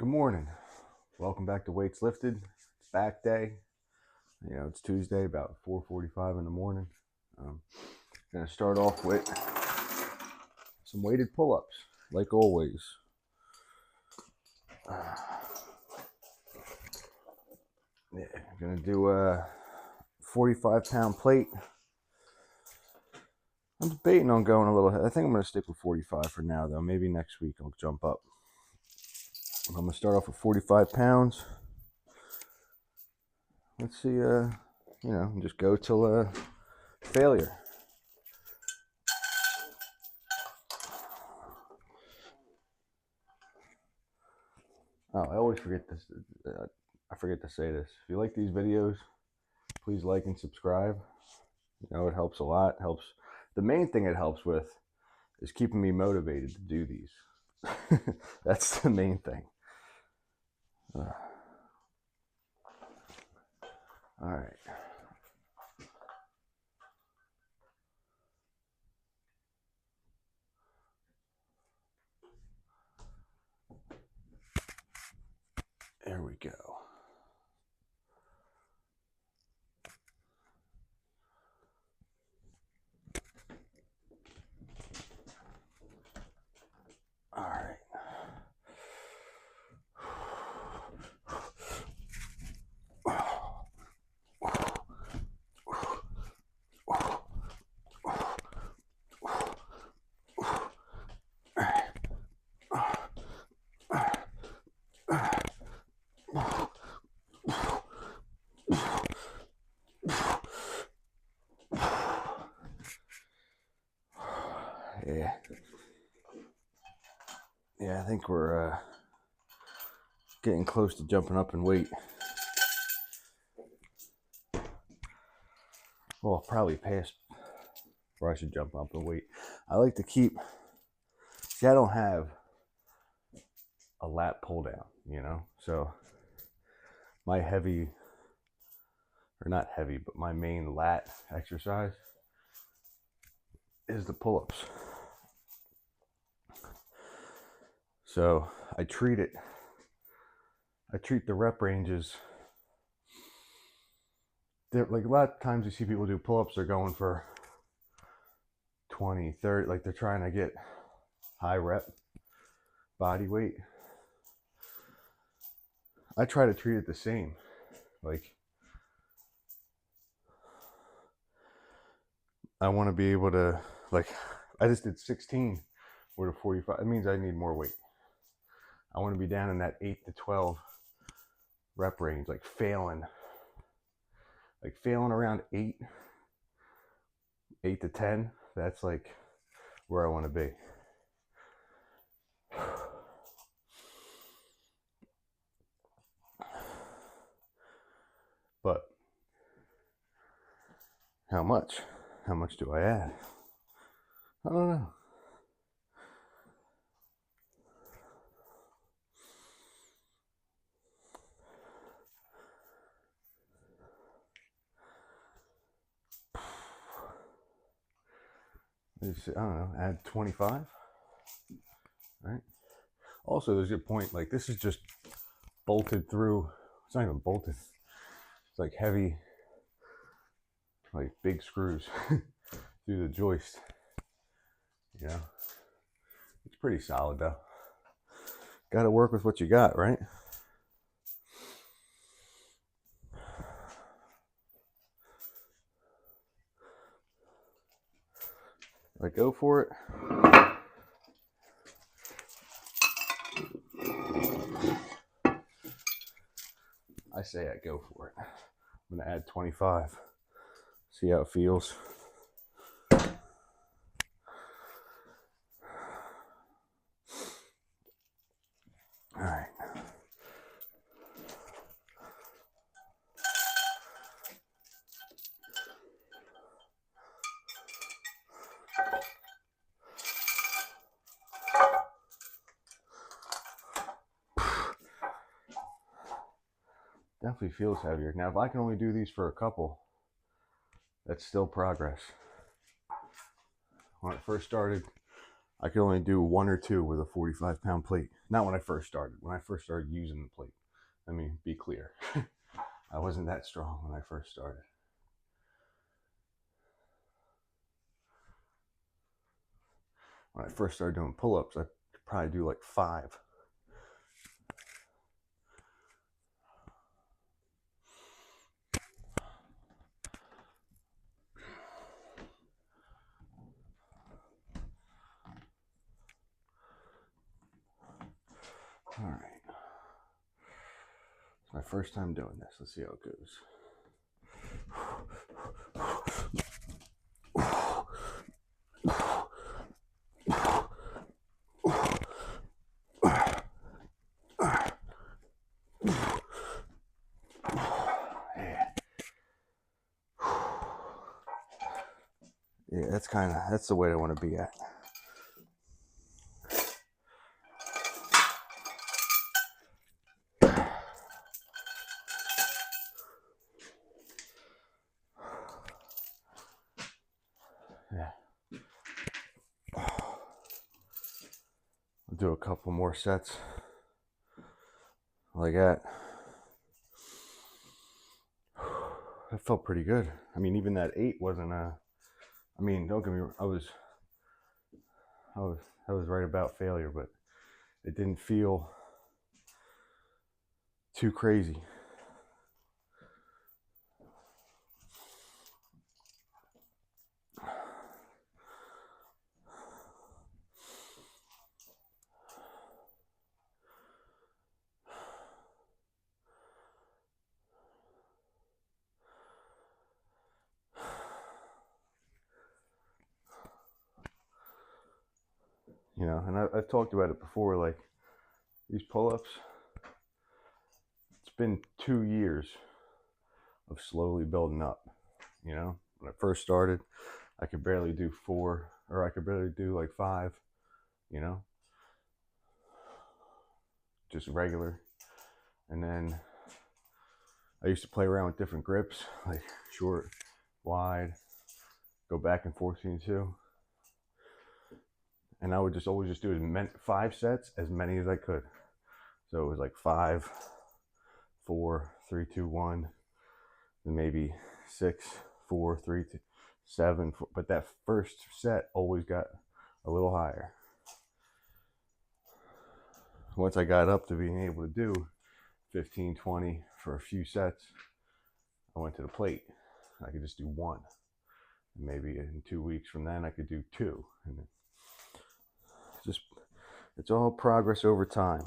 Good morning. Welcome back to Weights Lifted. It's back day. It's Tuesday, about 4:45 in the morning. Gonna start off with some weighted pull-ups, like always. Gonna do a 45-pound plate. I'm debating on going a little. I think I'm gonna stick with 45 for now, though. Maybe next week I'll jump up. I'm gonna start off with 45 pounds. Let's see. Just go till failure. Oh, I always forget this. I forget to say this. If you like these videos, please like and subscribe. It helps a lot. Helps. The main thing it helps with is keeping me motivated to do these. That's the main thing. All right. There we go. All right. Yeah, I think we're getting close to jumping up in weight. Well, probably past where I should jump up in weight. I like to keep. See, I don't have a lat pull down, so my heavy, or not heavy, but my main lat exercise is the pull-ups. So I treat the rep ranges. Like a lot of times you see people do pull-ups, they're going for 20, 30, like they're trying to get high rep body weight. I try to treat it the same. Like, I want to be able to, I just did 16 with a 45. It means I need more weight. I want to be down in that 8 to 12 rep range, like failing around 8 to 10. That's like where I want to be. But how much do I add? I don't know. I don't know, add 25. Right. Also, there's your point. Like, this is just bolted through. It's not even bolted. It's like heavy, like big screws through the joist. It's pretty solid though. Got to work with what you got, right? Like, go for it. I say I go for it. I'm going to add 25. See how it feels. All right. Definitely feels heavier. Now, if I can only do these for a couple, that's still progress. When I first started, I could only do 1 or 2 with a 45-pound plate. Not when I first started. When I first started using the plate. Let me be clear. I wasn't that strong when I first started. When I first started doing pull-ups, I could probably do like 5. All right. It's my first time doing this. Let's see how it goes. Yeah, that's the way I want to be at. Yeah. I'll do a couple more sets like that. That felt pretty good. I mean, even that 8 wasn't a. I mean, don't get me wrong. I was right about failure, but it didn't feel too crazy. You know, and I've talked about it before, like these pull-ups, it's been 2 years of slowly building up. You know, when I first started, I could barely do 4, or I could barely do like 5, you know, just regular. And then I used to play around with different grips, like short, wide, go back and forth between 2. And I would just always just do 5 sets, as many as I could. So it was like 5, 4, 3, 2, 1, and maybe 6, 4, 3, 2, 7. But that first set always got a little higher. Once I got up to being able to do 15, 20 for a few sets, I went to the plate. I could just do 1. And maybe in 2 weeks from then, I could do 2. And it's all progress over time.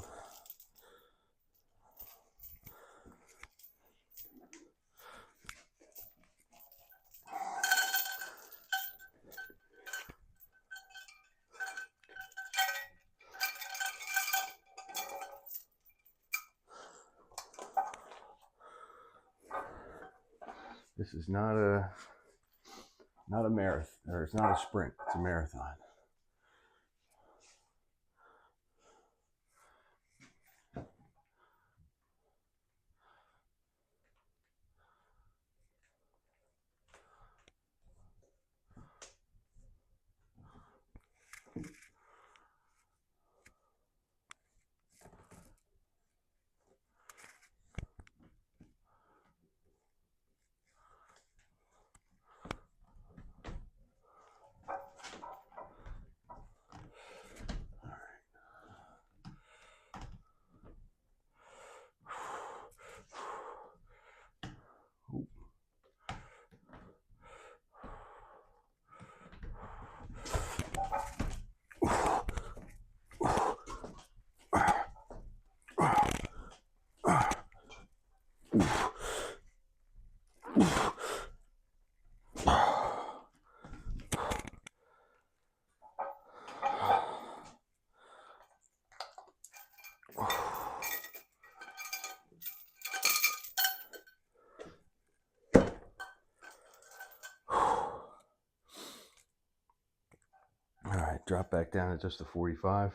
This is not a marathon, or it's not a sprint. It's a marathon. All right, drop back down to just the 45.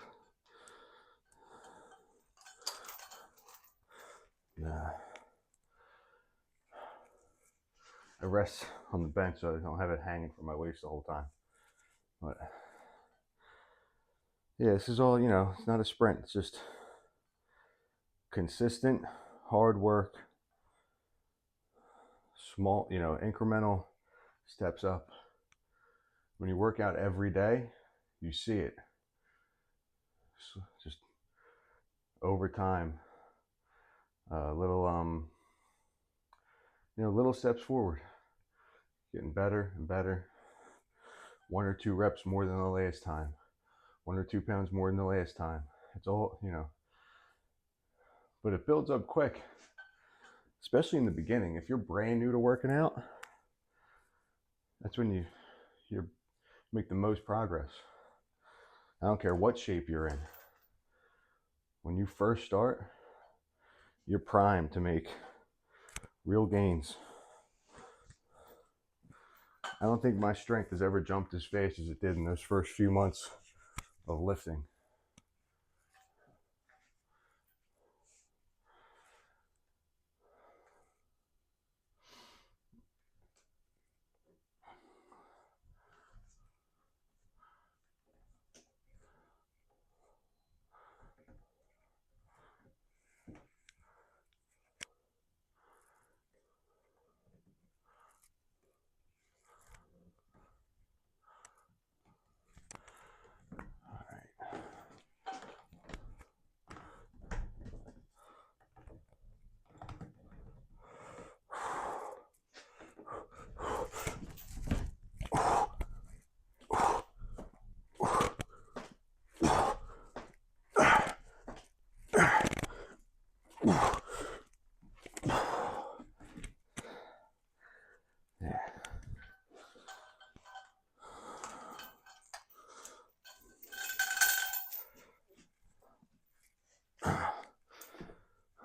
I rest on the bench so I don't have it hanging from my waist the whole time. But Yeah, this is all, you know, it's not a sprint. It's just consistent, hard work, small, you know, incremental steps up. When you work out every day, you see it. Just over time, little, you know, little steps forward, getting better and better. 1 or 2 reps more than the last time, 1 or 2 pounds more than the last time. It's all, you know, but it builds up quick, especially in the beginning. If you're brand new to working out, that's when you make the most progress. I don't care what shape you're in. When you first start, you're primed to make real gains. I don't think my strength has ever jumped as fast as it did in those first few months of lifting.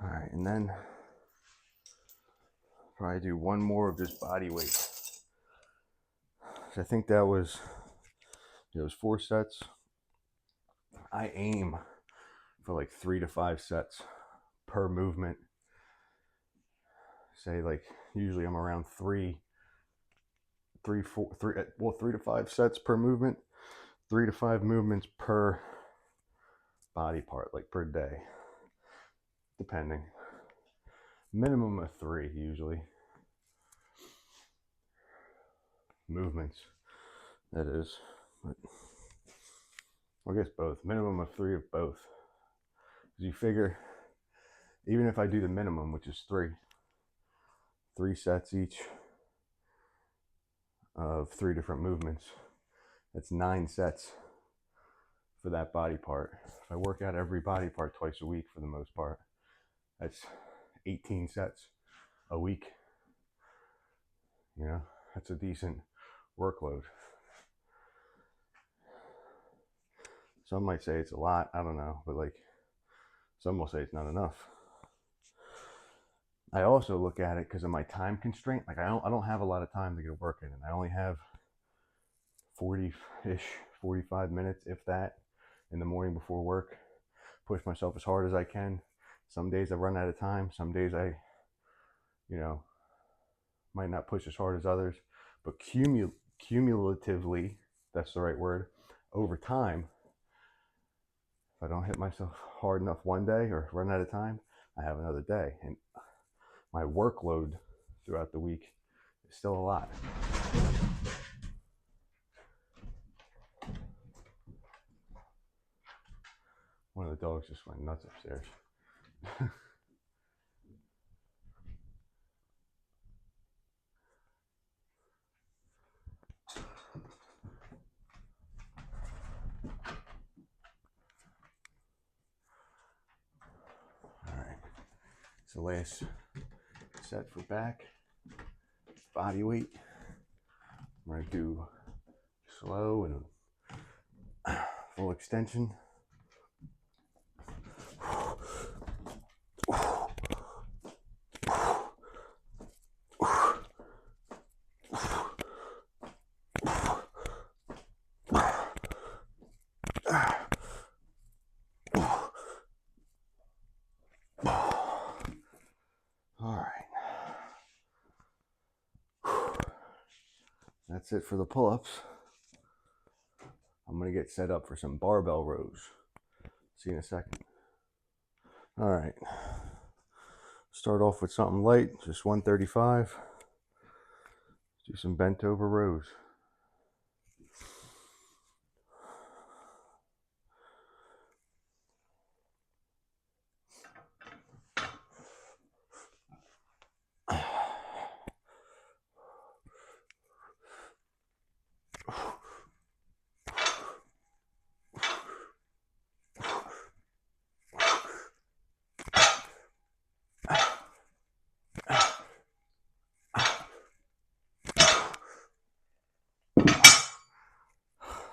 All right, and then probably do one more of this body weight. I think that was, it was 4 sets. I aim for like 3 to 5 sets per movement. Say like usually I'm around 3 to 5 sets per movement, 3 to 5 movements per body part, like per day, depending. Minimum of 3 usually. Movements, that is. But I guess both. Minimum of 3 of both. Because you figure, even if I do the minimum, which is 3 sets each of 3 different movements, that's 9 sets for that body part. If I work out every body part twice a week for the most part, that's 18 sets a week. You know, that's a decent workload. Some might say it's a lot, I don't know, but like some will say it's not enough. I also look at it because of my time constraint. Like I don't have a lot of time to get work in, and I only have 40-ish, 45 minutes, if that, in the morning before work. Push myself as hard as I can. Some days I run out of time. Some days I, you know, might not push as hard as others. But cumulatively, that's the right word, over time, if I don't hit myself hard enough one day or run out of time, I have another day. And my workload throughout the week is still a lot. One of the dogs just went nuts upstairs. All right, so last set for back, body weight. I'm gonna do slow and full extension. That's it for the pull-ups. I'm going to get set up for some barbell rows. See you in a second. All right. Start off with something light, just 135. Do some bent over rows.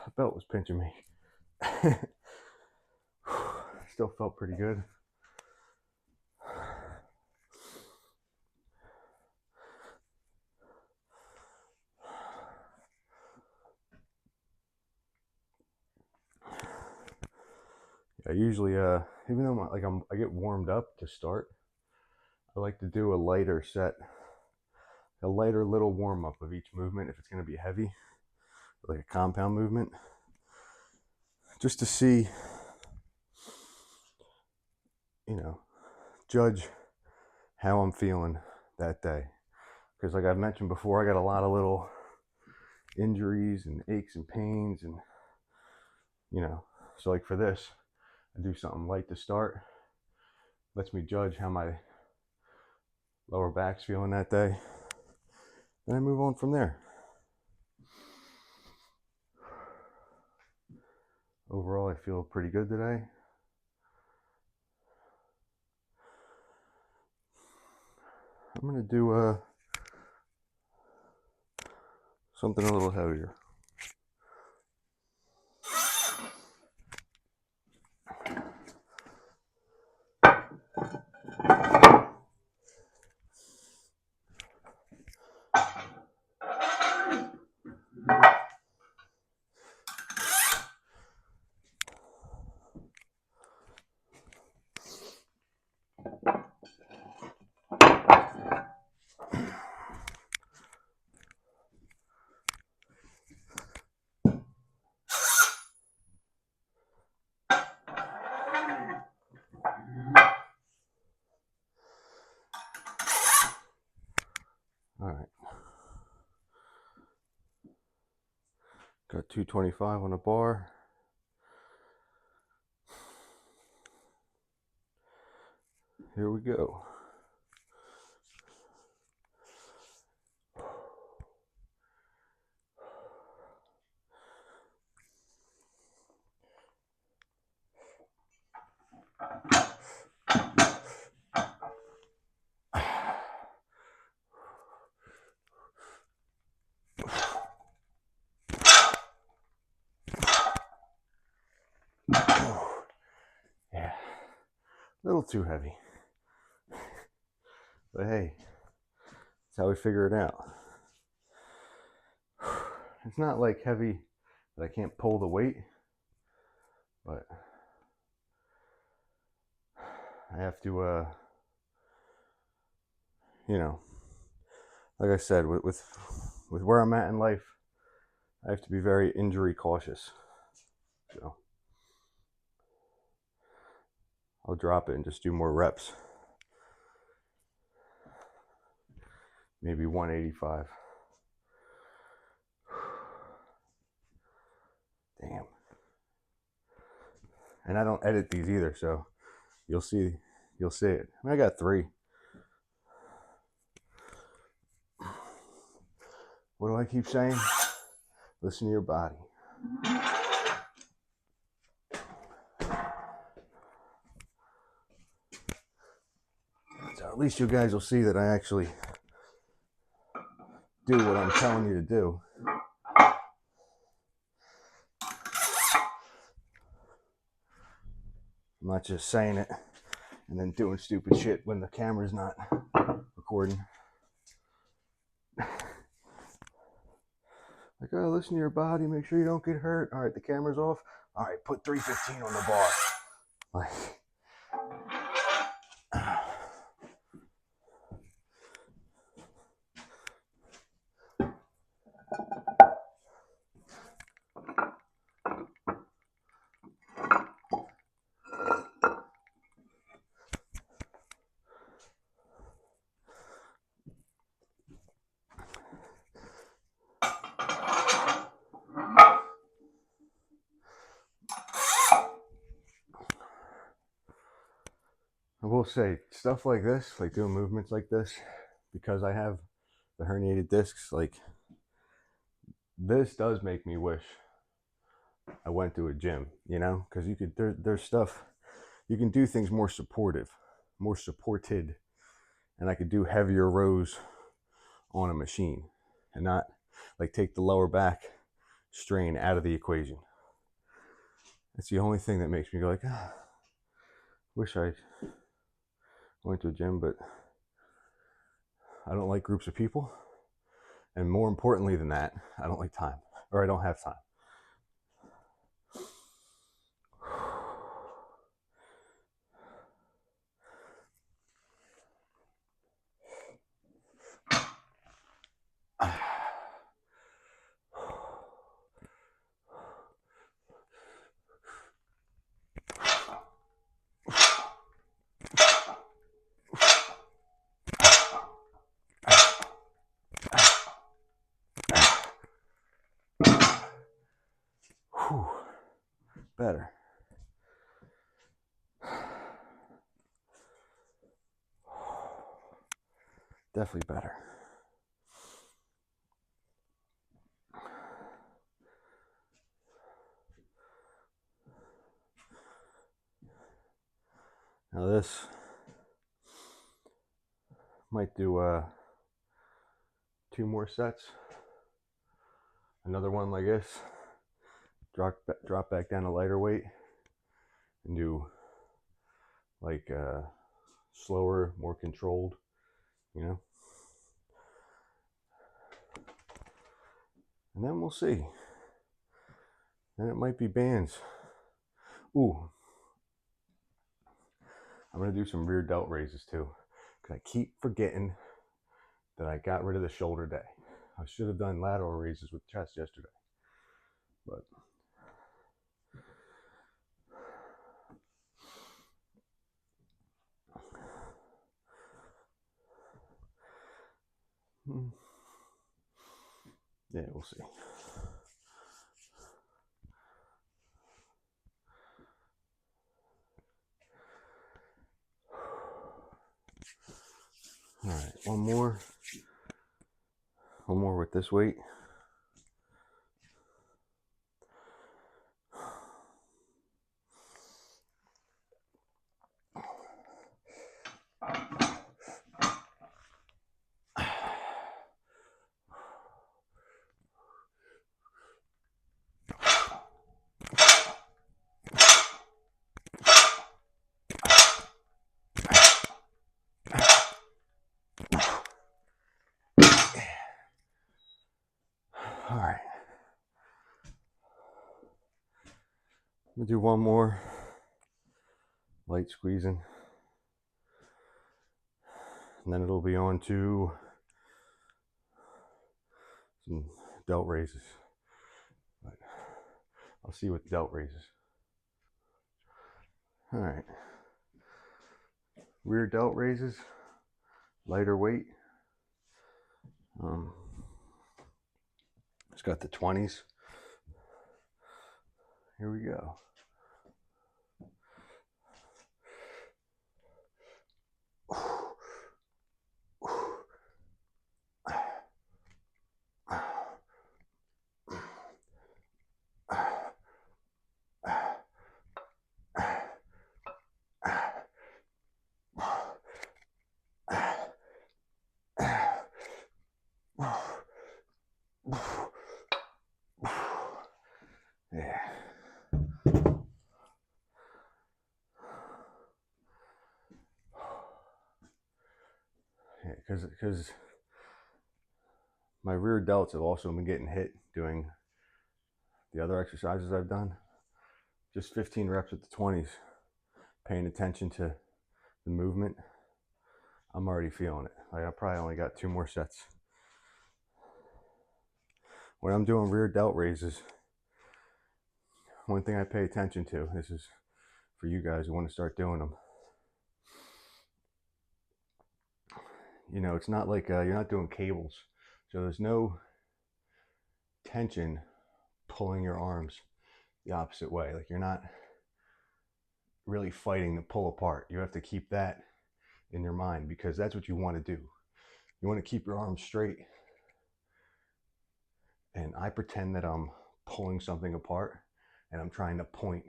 The belt was pinching me. Still felt pretty good. I usually, even though I get warmed up to start, I like to do a lighter set, a lighter little warm up of each movement if it's going to be heavy, like a compound movement, just to see, judge how I'm feeling that day. Because like I've mentioned before, I got a lot of little injuries and aches and pains, and so like for this, I do something light to start, lets me judge how my lower back's feeling that day, then I move on from there. Overall, I feel pretty good today. I'm going to do something a little heavier. All right. Got 225 on the bar. Here we go. Yeah, a little too heavy. But hey, that's how we figure it out. It's not like heavy that I can't pull the weight, but I have to, like I said, with where I'm at in life, I have to be very injury cautious. So I'll drop it and just do more reps. Maybe 185. Damn. And I don't edit these either, so you'll see it. I mean, I got 3. What do I keep saying? Listen to your body. So at least you guys will see that I actually do what I'm telling you to do. I'm not just saying it and then doing stupid shit when the camera's not recording. Like, oh, listen to your body, make sure you don't get hurt. All right, the camera's off. All right, put 315 on the bar. Like, I will say stuff like this, like doing movements like this, because I have the herniated discs, like this does make me wish I went to a gym, you know, because you could there's stuff you can do, things more supportive, more supported, and I could do heavier rows on a machine and not like take the lower back strain out of the equation. It's the only thing that makes me go like, wish I went to a gym, but I don't like groups of people. And more importantly than that, I don't like time, or I don't have time. Whew. Better. Definitely better. Now this might do 2 more sets. Another one like this. Drop back down to lighter weight and do like slower, more controlled, you know. And then we'll see. Then it might be bands. Ooh, I'm gonna do some rear delt raises too, because I keep forgetting that I got rid of the shoulder day. I should have done lateral raises with chest yesterday, but yeah, we'll see. All right, one more with this weight. All right, I'm gonna do one more light squeezing, and then it'll be on to some delt raises. But I'll see you with the delt raises. All right, rear delt raises, lighter weight. It's got the 20s. Here we go. Yeah. Because my rear delts have also been getting hit doing the other exercises I've done. Just 15 reps at the 20s, paying attention to the movement. I'm already feeling it. Like, I probably only got 2 more sets. When I'm doing rear delt raises, one thing I pay attention to, this is for you guys who want to start doing them. You know, it's not like you're not doing cables. So there's no tension pulling your arms the opposite way. Like, you're not really fighting to pull apart. You have to keep that in your mind, because that's what you want to do. You want to keep your arms straight. And I pretend that I'm pulling something apart and I'm trying to point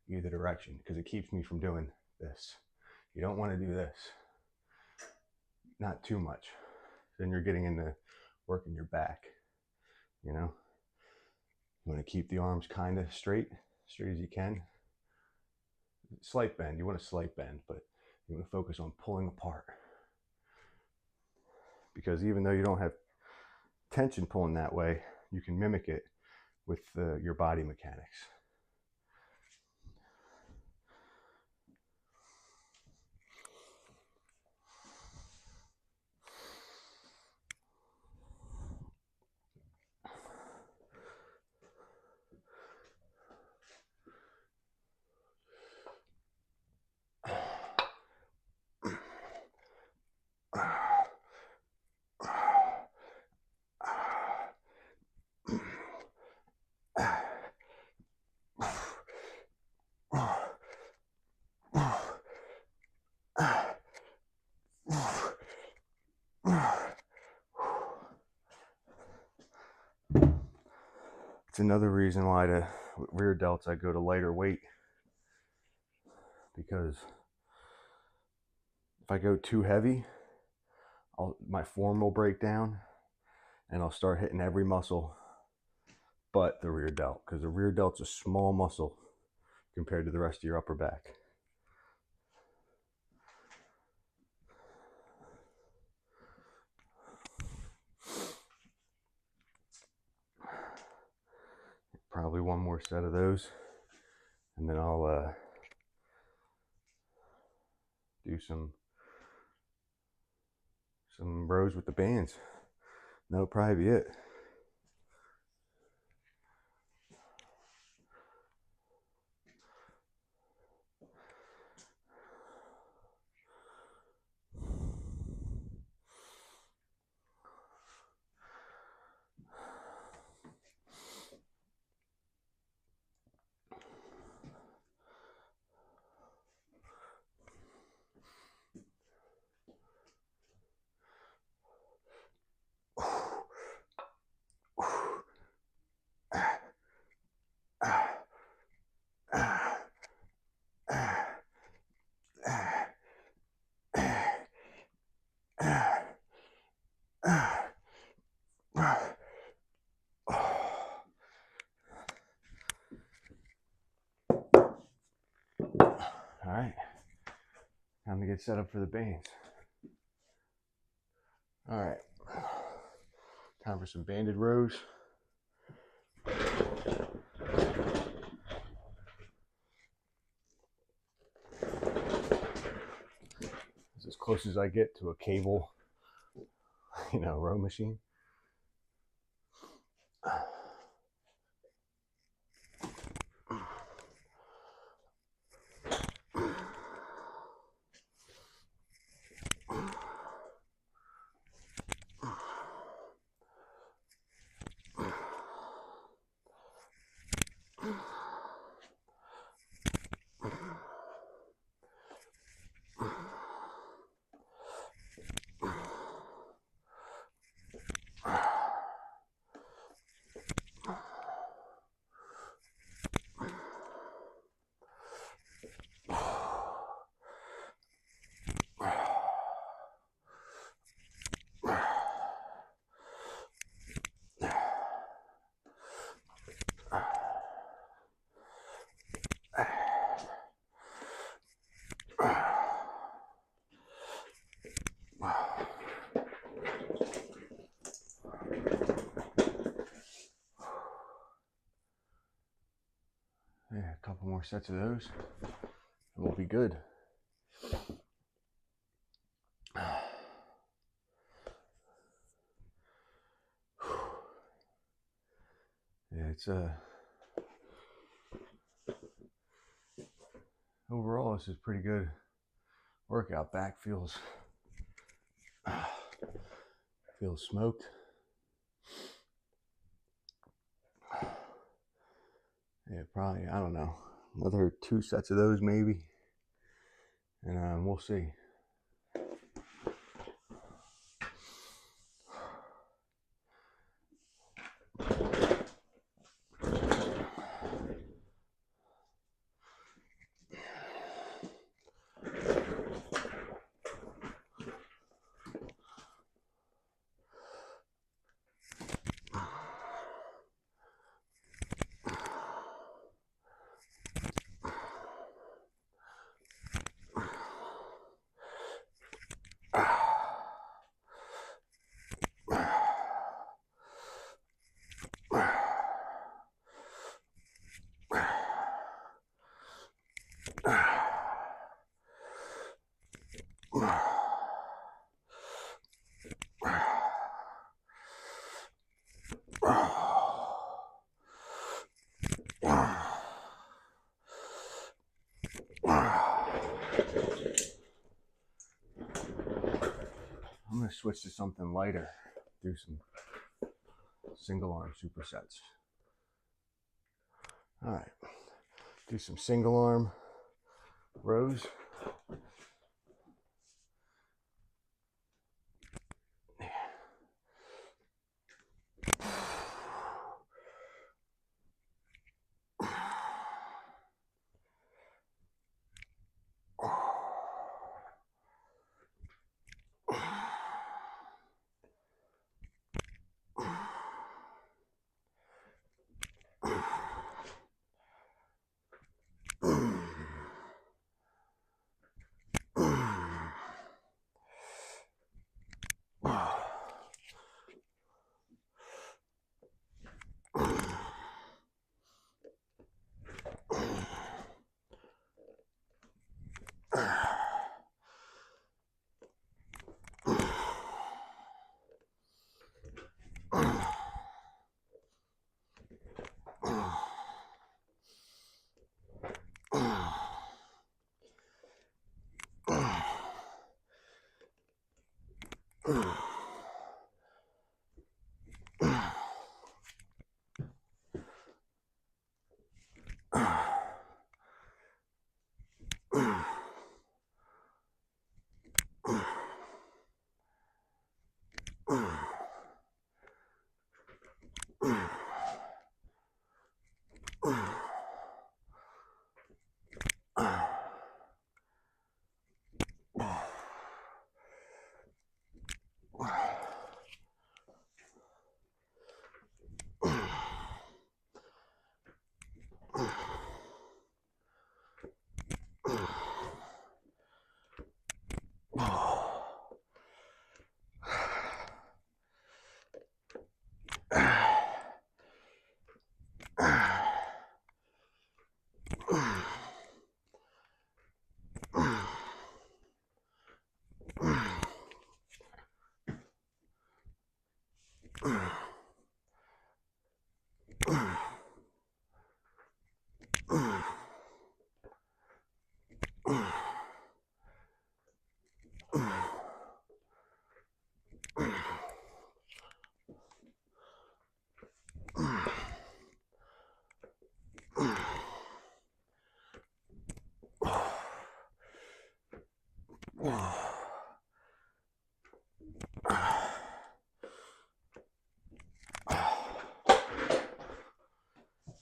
either direction, because it keeps me from doing this. You don't want to do this. Not too much. Then you're getting into working your back, you know? You want to keep the arms kind of straight as you can. Slight bend, you want a slight bend, but you want to focus on pulling apart. Because even though you don't have tension pulling that way, you can mimic it with your body mechanics. It's another reason why the rear delts I go to lighter weight, because if I go too heavy, my form will break down and I'll start hitting every muscle but the rear delt, because the rear delt's a small muscle compared to the rest of your upper back. Probably one more set of those, and then I'll do some rows with the bands. That'll probably be it. All right, time to get set up for the bands. All right, time for some banded rows. It's as close as I get to a cable, row machine. Yeah, a couple more sets of those, and we'll be good. Yeah, it's overall this is pretty good workout. Back feels smoked. Yeah, probably, I don't know. another 2 sets of those maybe, and we'll see. I'm going to switch to something lighter, do some single arm supersets. All right, do some single arm rows.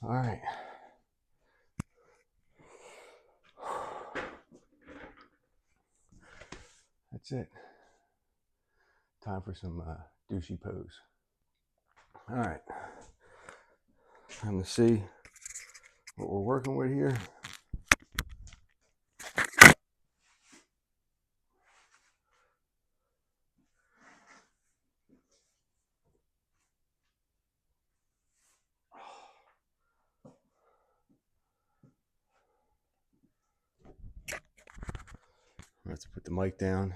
All right. That's it. Time for some douchey pose. All right. Time to see what we're working with here. I have to put the mic down.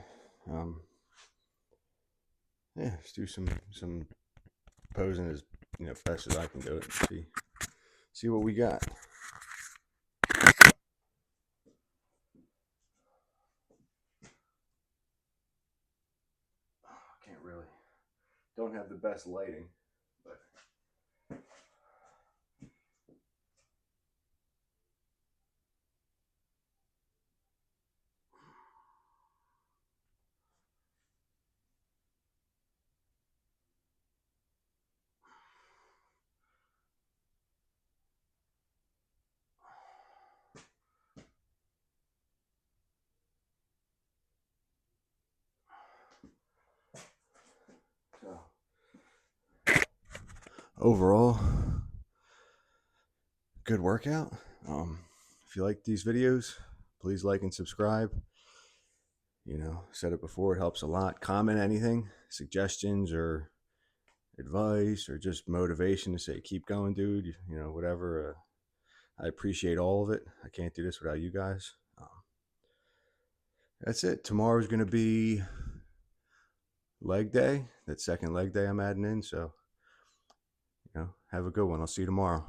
Yeah, just do some posing as best as I can do it. See what we got. Can't really. Don't have the best lighting, but. overall, good workout. If you like these videos, please like and subscribe. Said it before, it helps a lot. Comment anything, suggestions or advice or just motivation to say, keep going, dude. Whatever. I appreciate all of it. I can't do this without you guys. That's it. Tomorrow's going to be leg day. That second leg day I'm adding in. So, have a good one. I'll see you tomorrow.